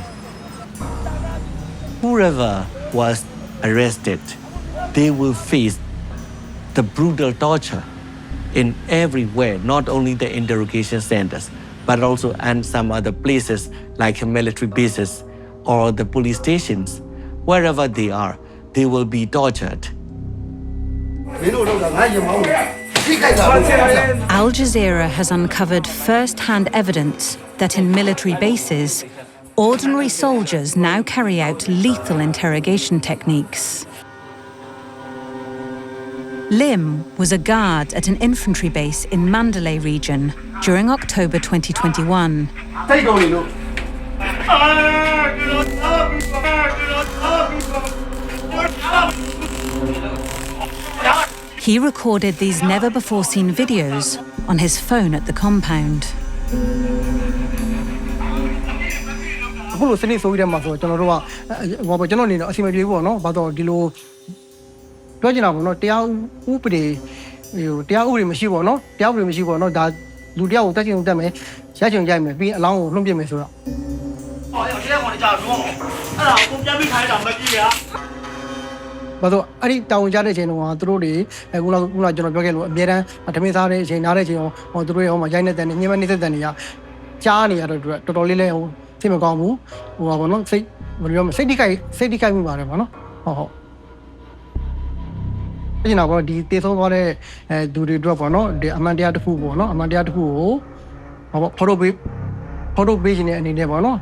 Whoever was arrested, they will face the brutal torture in everywhere, not only the interrogation centers, but also and some other places like military bases or the police stations. Wherever they are, they will be tortured. Al Jazeera has uncovered first-hand evidence that in military bases, ordinary soldiers now carry out lethal interrogation techniques. Lim was a guard at an infantry base in Mandalay region during October 2021. He recorded these never-before-seen videos on his phone at the compound. အခုလိုစနစ်ဆိုပြီးတဲ့မှာဆိုကျွန်တော်တို့ကဟိုကျွန်တော်အနေနဲ့အစီအမံပြေပေါ့နော်ဘာတော့ဒီလိုပြောချင်တာပေါ့နော်တရားဥပဒေတရားဥပဒေမရှိပေါ့နော်တရားဥပဒေမရှိပေါ့နော်ဒါလူတရားကိုတက်ချင်တက်မယ်ရချင်ရိုက်မယ်ပြီးအလောင်းကိုလွှင့်ပြမယ်ဆိုတော့အော်ရောက်တဲ့ကောင်ကြာတော့အဲ့ဒါကိုပြန်ပြီးထိုင်တာမကြည့်ရဘာလို့အဲ့ဒီတောင်းကြတဲ့အချိန်တုန်းကသူတို့တွေအခုလောက်ကျွန်တော်ပြောခဲ့လို့အများတန်းဓမင်းစားတဲ့အချိန်နားတဲ့အချိန်ဟိုသူတို့ရဲ့ဟိုမှာရိုက်နေတဲ့တန်ညှိမနေတဲ့တန်တွေကကြားနေရတော့တော်တော်လေးလဲဟိုစိတ်မကောင်းဘူးဟိုပါဘောနော်စိတ်ဘယ်လိုပြောမလဲစိတ်တိကိုက်မှုပါတယ်ဗောနော်ဟုတ်အဲ့ဒါကတော့ဒီတေဆုံးသွားတဲ့ဒူတွေအတွက်ပေါ့နော်ဒီအမှန်တရားတစ်ခုပေါ့နော်အမှန်တရားတစ်ခုကိုဟောပေါ့ဖော်ထုတ်ပေးခြင်းနဲ့အနေနဲ့ပေါ့နော်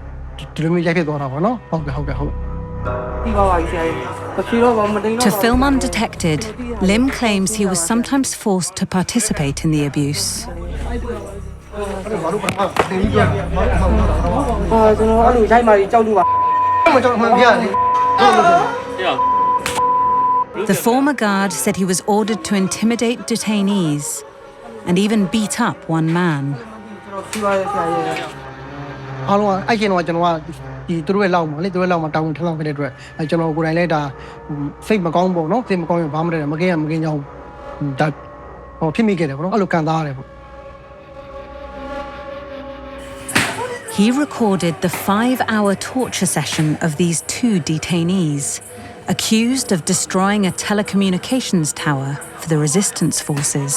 ဒီလိုမျိုးရိုက်ဖြစ်သွားတာပေါ့နော်ဟုတ်ကဲ့ပြီးပါပါဆရာကြီး To film undetected, Lim claims he was sometimes forced to participate in the abuse. The former guard said he was ordered to intimidate detainees and even beat up one man. အားလုံးအဲ့ကျင်တော့ကျွန်တော်ကဒီသူတို့ရဲ့လောက်မှာလေသူတို့ရဲ့လောက်မှာတောင်းထမ်းဆောင်ခဲ့တဲ့အတွက်ကျွန်တော်ကိုယ်တိုင်လည်းဒါစိတ်မကောင်းပေါ့နော်စိတ်မကောင်းရင်ဘာမှမတတ်မကင်းကြောင်းဒါဟိုဖြစ်မိခဲ့တယ်ပေါ့နော်အဲ့လိုခံစားရတယ်ပေါ့ He recorded the 5-hour torture session of these two detainees, accused of destroying a telecommunications tower for the resistance forces.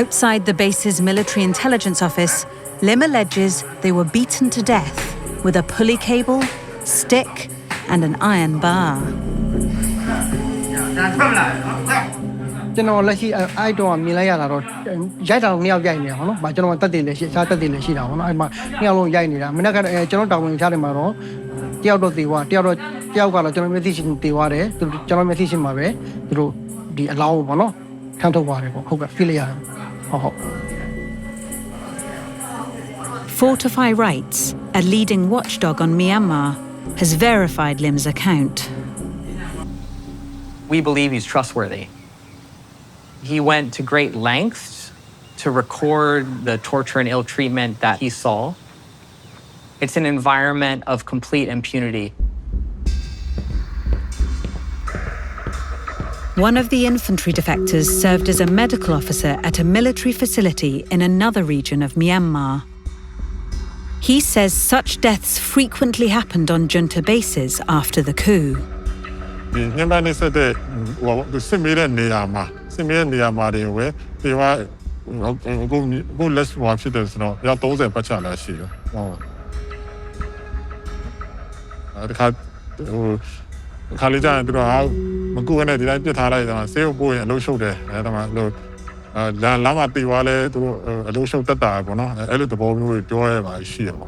Outside the base's military intelligence office, Lim alleges they were beaten to death with a pulley cable, stick, and an iron bar. ကျွန်တော်လက်ရှိအဲ့တော့မြင်လိုက်ရတာတော့ရိုက်တာတော့နှစ်ယောက်ရိုက်နေတာဟုတ်နော်။ကျွန်တော်တက်တယ်လည်းရှိစားတက်တယ်လည်းရှိတာဟုတ်နော်။အဲ့မှာနှစ်ယောက်လုံးရိုက်နေတာ။မနေ့ကကျွန်တော်တောင်းဝင်ချတယ်မှာတော့တယောက်တော့တေသွားတယောက်ကတော့ကျွန်တော်မျက်စိရှင်တေသွားတယ်။ကျွန်တော်မျက်စိရှင်မှာပဲသူတို့ဒီအလောင်းကိုပေါ့နော်ထမ်းထုတ်ပါတယ်ပေါ့ဟုတ်ကဲ့ feel ရတယ်ဟုတ် Fortify Rights, a leading watchdog on Myanmar, has verified Lim's account. We believe he's trustworthy. He went to great lengths to record the torture and ill treatment that he saw. It's an environment of complete impunity. One of the infantry defectors served as a medical officer at a military facility in another region of Myanmar. He says such deaths frequently happened on junta bases after the coup. ဒီညမနေစတဲ့ဟိုစစ်မေးတဲ့နေရာမှာတွေဝယ်ဒီကကိုလက်ဝါဖြစ်တယ်ဆိုတော့ရောက်30ပတ်ချလာရှိတယ်ဟုတ်ဒီခါခါလေးကျရင်သူတို့ဟာမကူနဲ့ဒီတိုင်းပြစ်ထားလိုက်တယ်မှာဆေးရုံပို့ရင်အလုံးရှုပ်တယ်အဲဒါမှလို့လမ်းမှာတီသွားလဲသူတို့အလုံးရှုပ်တက်တာပေါ့နော်အဲ့လိုသဘောမျိုးတွေပြောရပါရှိရပါ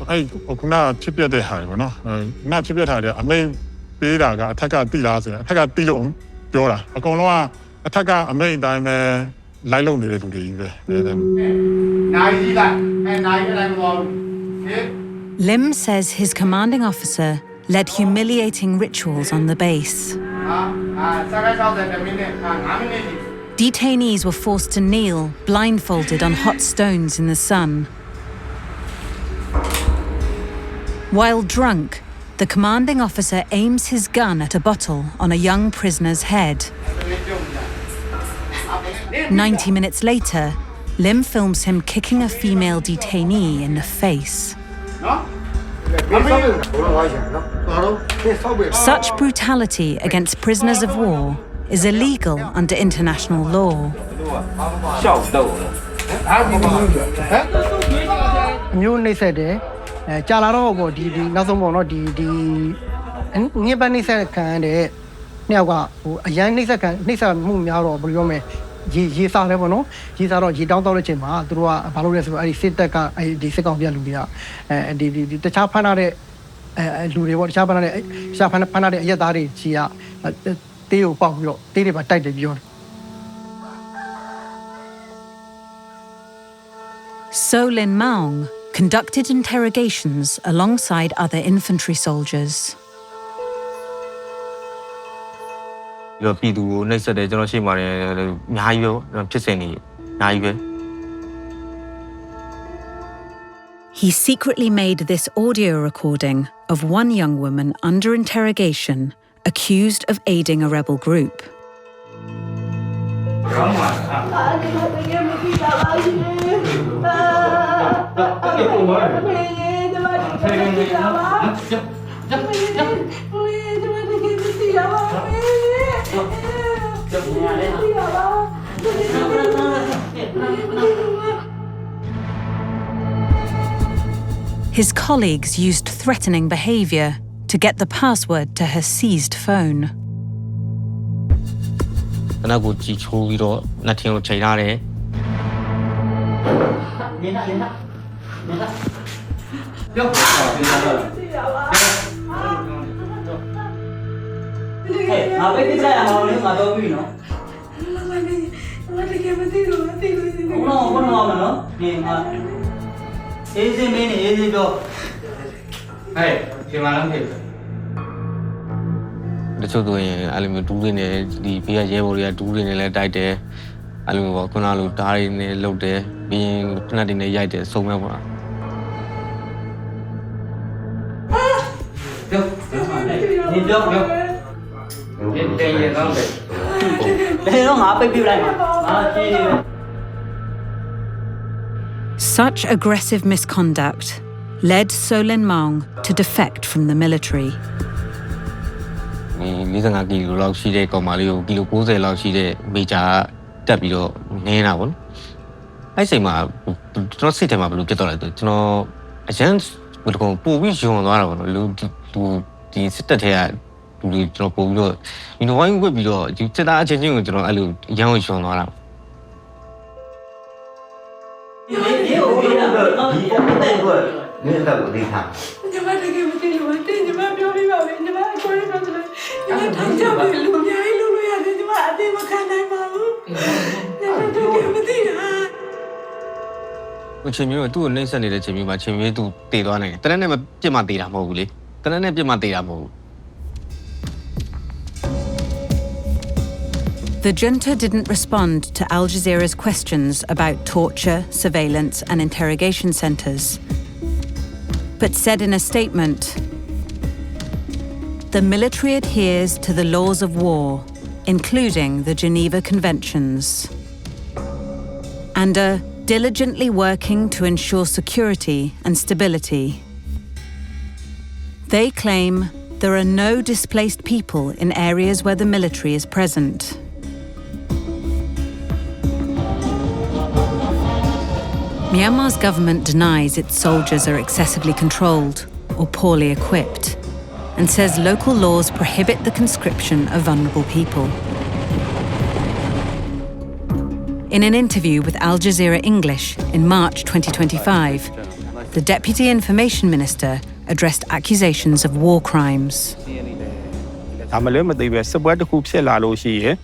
အဲ့ခုနဖြစ်ပြတဲ့ဟာပေါ့နော်နာဖြစ်ပြထားတယ်အမိန်ပေးတာကအထက်ကတိလားဆိုရင်အထက်ကတိလို့ပြောတာအကုန်လုံးကအထက်ကအမိန်အတိုင်းပဲလိုက်လုံနေတဲ့လူတွေကြီးပဲနိုင်ကြီးလားနိုင်ကြတယ်မဟုတ်ဘူး Lim says his commanding officer led humiliating rituals on the base. Detainees were forced to kneel, blindfolded on hot stones in the sun. While drunk, the commanding officer aims his gun at a bottle on a young prisoner's head. 90 minutes later, Lim films him kicking a female detainee in the face. Such brutality against prisoners of war is illegal under international law. မျိုးနှိမ့်ဆက်တယ်ကြာလာတော့ပေါ့ဒီနောက်ဆုံးပေါ့နော်ဒီ ညစ်ပတ်နှိမ့်ဆက်ခံရတဲ့နှစ်ယောက်ကဟိုအရန်နှိမ့်ဆက်မှုများတော့ဘယ်လိုပြောမလဲရေစားလဲပေါ့နော်ရေစားတော့ရေတောင်းတော့တဲ့အချိန်မှာသူတို့ကဘာလုပ်လဲဆိုတော့အဲ့ဒီစစ်တပ်ကအဲ့ဒီစစ်ကောင်ပြလူတွေကဒီတခြားဖမ်းထားတဲ့လူတွေပေါ့တခြားဖမ်းထားတဲ့အရက်သားတွေကြီးကတေးကိုပေါက်ပြီးတော့တေးတွေပါတိုက်တယ်ပြောတယ် So Lin Maung conducted interrogations alongside other infantry soldiers. ဒီတော့ပြည်သူကိုနှိပ်စက်တယ်ကျွန်တော်ရှိပါတယ်အများကြီးပဲဖြစ်စဉ်တွေအများကြီးပဲ He secretly made this audio recording of one young woman under interrogation accused of aiding a rebel group. His colleagues used threatening behavior to get the password to her seized phone. ခဏကိုကြည်ချိုးပြီးတော့လက်ထင်ကိုချိန်ထားတယ် တချို့ဆိုရင်အဲ့လိုမျိုးဒူးတွေနဲ့ဒီဘေးကရဲဘော်တွေကဒူးတွေနဲ့လည်းတိုက်တယ်အဲ့လိုမျိုးပေါ့ခုနလိုဓာတ်တွေနဲ့လှုပ်တယ်ပြီးရင်ဖနက်တွေနဲ့ရိုက်တယ်စုံမဲ့ပေါ့ Such aggressive misconduct led So Lin Maung to defect from the military. 45ကီလိုလောက်ရှိတဲ့ကောင်မလေးကိုကီလို90လောက်ရှိတဲ့မေဂျာတက်ပြီးတော့နင်းတာပေါ့နော်အဲ့ချိန်မှာကျွန်တော်စိတ်ထဲမှာဘယ်လိုဖြစ်သွားလဲဆိုကျွန်တော်အရန်ဘယ်လိုပို့ပြီးယွန်သွားတာပေါ့နော်လူဒီစစ်တပ်ထဲကလူတွေကျွန်တော်ပို့ပြီးတော့ဒီလိုဝိုင်းဝက်ပြီးတော့ဒီစစ်သားအချင်းချင်းကိုကျွန်တော်အဲ့လိုအရန်ကိုယွန်သွားတာ ချင်းမျိုးသူ့ကိုနှိမ့်ဆက်နေတဲ့ချင်းမျိုးမှာချင်းမျိုးသူတည်သွားနိုင်တယ်တနက်နဲ့မပြစ်မှတည်တာမဟုတ်ဘူးလေတနက်နဲ့ပြစ်မှတည်တာမဟုတ်ဘူး The junta didn't respond to Al Jazeera's questions about torture, surveillance, and interrogation centres, but said in a statement, "The military adheres to the laws of war, including the Geneva Conventions, and are diligently working to ensure security and stability." They claim there are no displaced people in areas where the military is present. Myanmar's government denies its soldiers are excessively controlled or poorly equipped, and says local laws prohibit the conscription of vulnerable people. In an interview with Al Jazeera English in March 2025, the Deputy Information Minister addressed accusations of war crimes. ဒါမှလည်းမသိပဲစစ်ပွဲတစ်ခုဖြစ်လာလို့ရှိရင်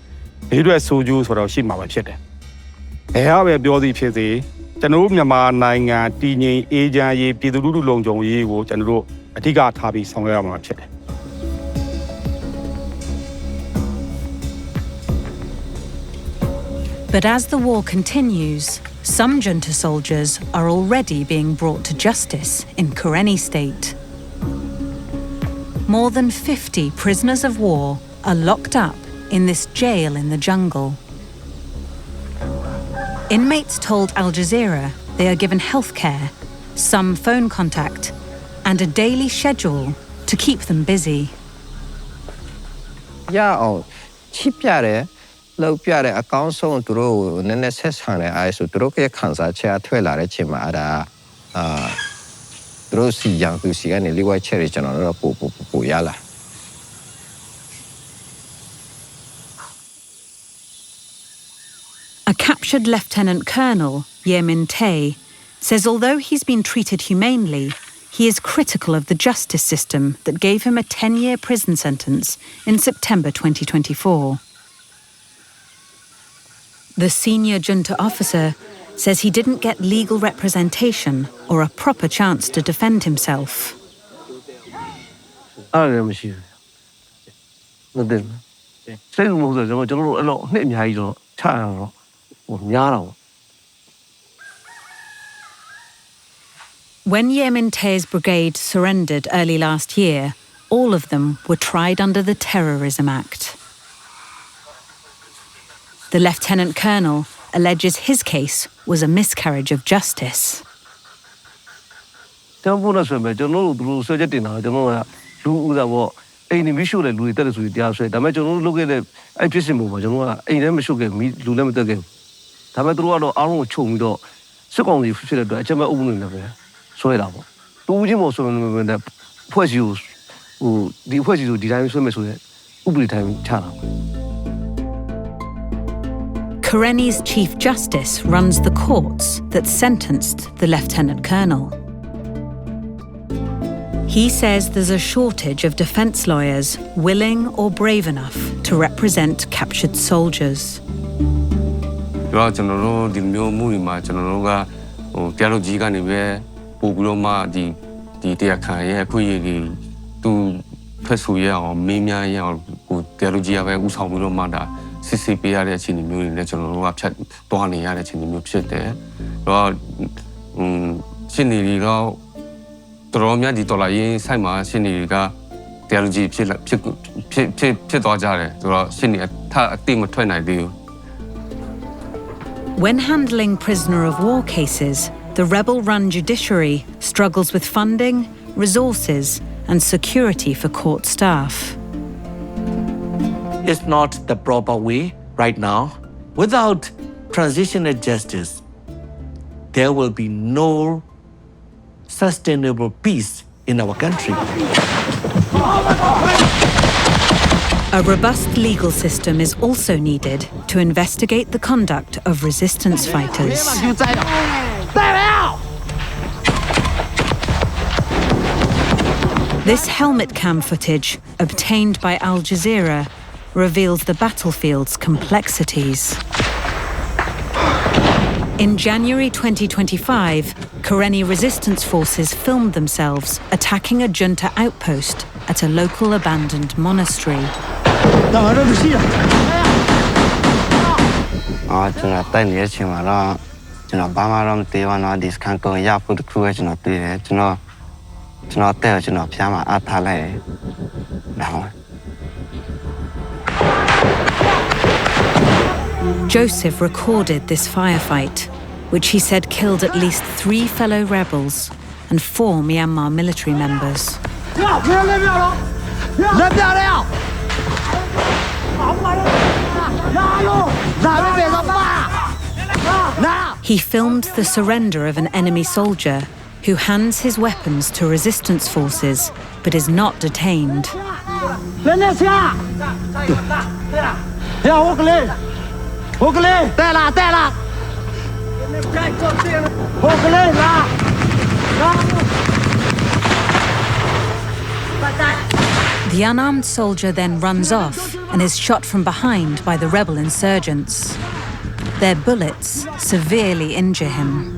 ဘေးရွက်ဆိုးကျိုးဆိုတော့ရှိမှာပဲဖြစ်တယ်။ဘယ်ဟာပဲပြောသည်ဖြစ်စေကျွန်တော်တို့မြန်မာနိုင်ငံတည်ငြိမ်အေးချမ်းရေးပြည်သူလူထုလုံခြုံရေးကိုကျွန်တော်တို့အဓိကထားပြီးဆောင်ရွက်ရမှာဖြစ်တယ် But as the war continues, some junta soldiers are already being brought to justice in Karenni state. More than 50 prisoners of war are locked up in this jail in the jungle. Inmates told Al Jazeera they are given healthcare, some phone contact, and a daily schedule to keep them busy. Yeah, oh, cheap yare, low yare, a council to row, Neneses Hane, I so to rock a cancer chair, 12 chima ada, Rosi young to see any liwa cherry channel, Puyala. captured Lieutenant Colonel Ye Min-tae says although he's been treated humanely, he is critical of the justice system that gave him a 10-year prison sentence in September 2024. The senior junta officer says he didn't get legal representation or a proper chance to defend himself. When Ye Min-tae's brigade surrendered early last year, all of them were tried under the Terrorism Act. The Lieutenant Colonel alleges his case was a miscarriage of justice. Karenni's Chief Justice runs the courts that sentenced the Lieutenant Colonel. He says there's a shortage of defense lawyers willing or brave enough to represent captured soldiers. When handling prisoner of war cases, the rebel-run judiciary struggles with funding, resources, and security for court staff. It's not the proper way right now. Without transitional justice, there will be no sustainable peace in our country. A robust legal system is also needed to investigate the conduct of resistance fighters. This helmet cam footage, obtained by Al Jazeera, reveals the battlefield's complexities. In January 2025, Karenni resistance forces filmed themselves attacking a junta outpost at a local abandoned monastery. Joseph recorded this firefight, which he said killed at least 3 fellow rebels and 4 Myanmar military members. He filmed the surrender of an enemy soldier who hands his weapons to resistance forces but is not detained. The unarmed soldier then runs off and is shot from behind by the rebel insurgents. Their bullets severely injure him.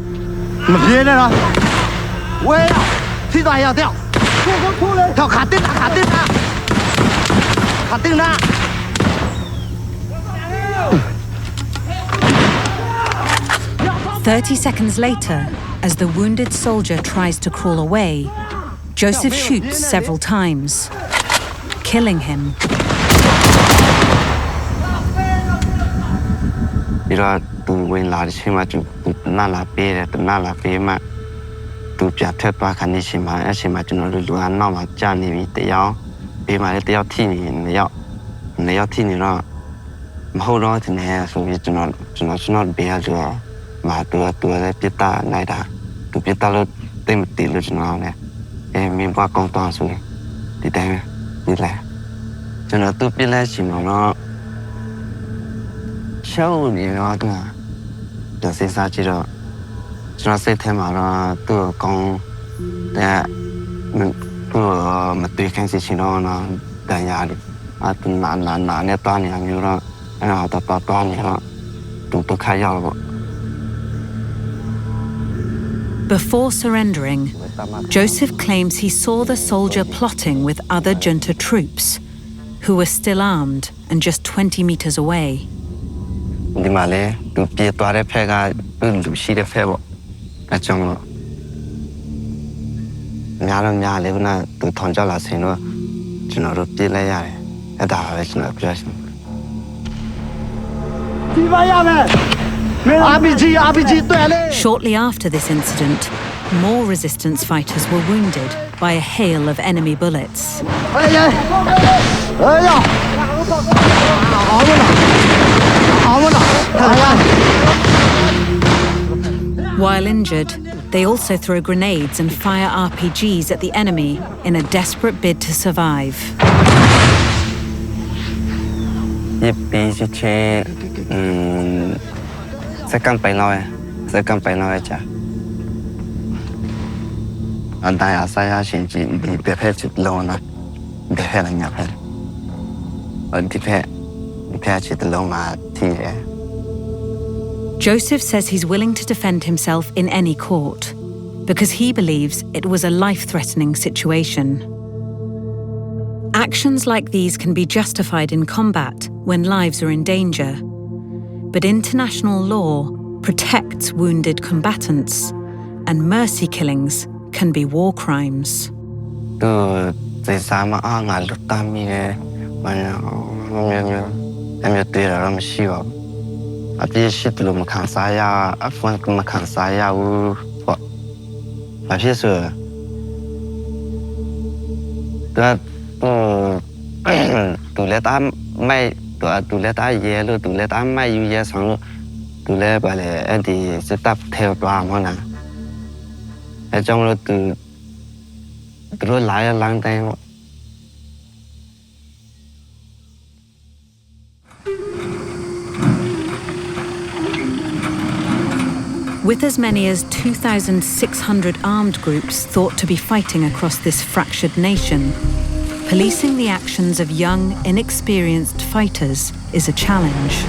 "30 seconds later, as the wounded soldier tries to crawl away, Joseph shoots several times, killing him. ပြန်စဉ်းစားကြည့်တော့ကျွန်တော်စိတ်ထဲမှာတော့သူ့ကိုကောင်းတဲ့သူ့မတွေ့ခင်စီချင်တော့နော်တန်ရတယ်အတူနာနဲ့တွားနေမျိုးတော့အဲ့တော့တွားနေတော့သူခါရောက်တော့ Before surrendering, Joseph claims he saw the soldier plotting with other junta troops, who were still armed and just 20 meters away. ဒီမှာလေသူပြေးသွားတဲ့ဖက်ကသူရှိတဲ့ဖက်ပေါ့အကြောင်းတော့များလေကသူထောင်ကြလာစင်တော့ကျွန်တော်တို့ပြေးလိုက်ရတယ်အဲ့ဒါပဲကျွန်တော်ပြောချင်တယ်ဒီပါရမယ် Shortly after this incident, more resistance fighters were wounded by a hail of enemy bullets. While injured, they also throw grenades and fire RPGs at the enemy in a desperate bid to survive. Second by now, cha. And I say, I should be prepared to loan the hell in your head. But prepare to loan my tea. Joseph says he's willing to defend himself in any court because he believes it was a life-threatening situation. Actions like these can be justified in combat when lives are in danger. But international law protects wounded combatants, and mercy killings can be war crimes. Tu let I yellow, tu let I my yes on tu let by the set up tail drama. I don't to draw lie a long time. With as many as 2,600 armed groups thought to be fighting across this fractured nation, policing the actions of young, inexperienced fighters is a challenge.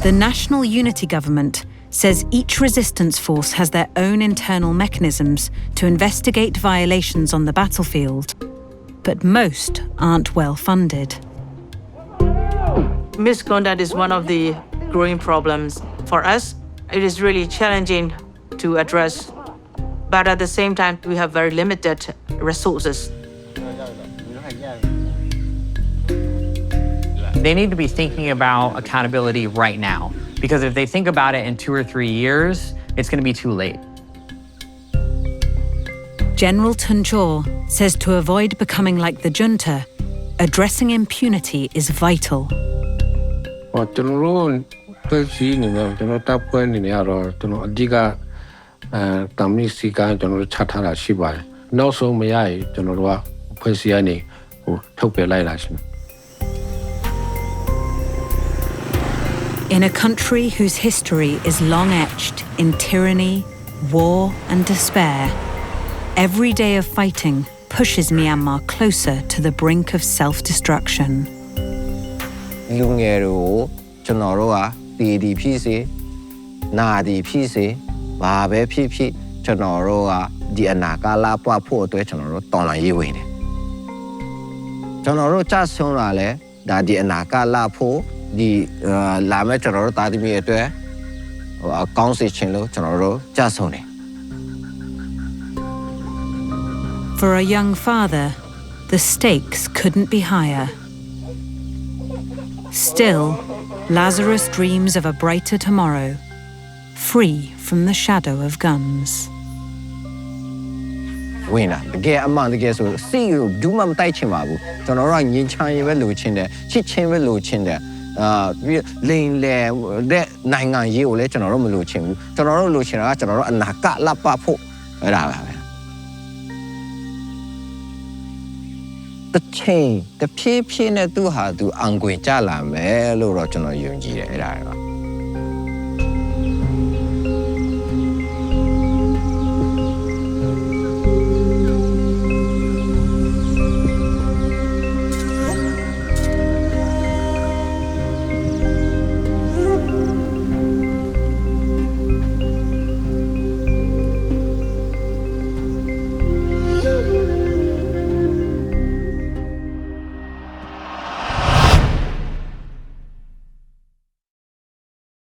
The National Unity Government says each resistance force has their own internal mechanisms to investigate violations on the battlefield, but most aren't well funded. Misconduct is one of the growing problems. For us, it is really challenging to address, but at the same time, we have very limited resources. They need to be thinking about accountability right now, because if they think about it in 2 or 3 years, it's going to be too late. General Tun Chaw says to avoid becoming like the junta, addressing impunity is vital. In a country whose history is long etched in tyranny, war, and despair, every day of fighting pushes Myanmar closer to the brink of self-destruction. လူငယ်တွေကိုကျွန်တော်တို့ကတည်တည်ဖြစ်စေနာတည်ဖြစ်စေဘာပဲဖြစ်ဖြစ်ကျွန်တော်တို့ကဒီအနာဂတ်လာပွားဖို့အတွက်ကျွန်တော်တို့တော်လှန်ရေးဝင်တယ်ကျွန်တော်တို့ကြဆုံးလာလဲဒါဒီအနာဂတ်လာဖို့ဒီလာမဲ့ကျွန်တော်တို့တာသမီအတွက်အကောင်းစေချင်လို့ကျွန်တော်တို့ကြဆုံးတယ် For a young father, the stakes couldn't be higher. Still, Lazarus dreams of a brighter tomorrow, free from the shadow of guns. ဝင်လာတကယ်အမှန်တကယ်ဆိုစိတ်ကိုဘူးမှမတိုက်ချင်ပါဘူးကျွန်တော်တို့ကငင်းချမ်းရေးပဲလိုချင်တယ်ချစ်ချင်းပဲလိုချင်တယ်လိန်လေတဲ့နိုင်ငံရေးကိုလည်းကျွန်တော်တို့မလိုချင်ဘူးကျွန်တော်တို့လိုချင်တာကကျွန်တော်တို့အနာဂတ်လက်ပတ်ဖို့အဲ့ဒါပါပဲတစ်ချိန်တစ်ဖြည်းဖြည်းနဲ့သူ့ဟာသူအံကွေကြလာမယ်လို့တော့ကျွန်တော်ယုံကြည်တယ်အဲ့ဒါပါ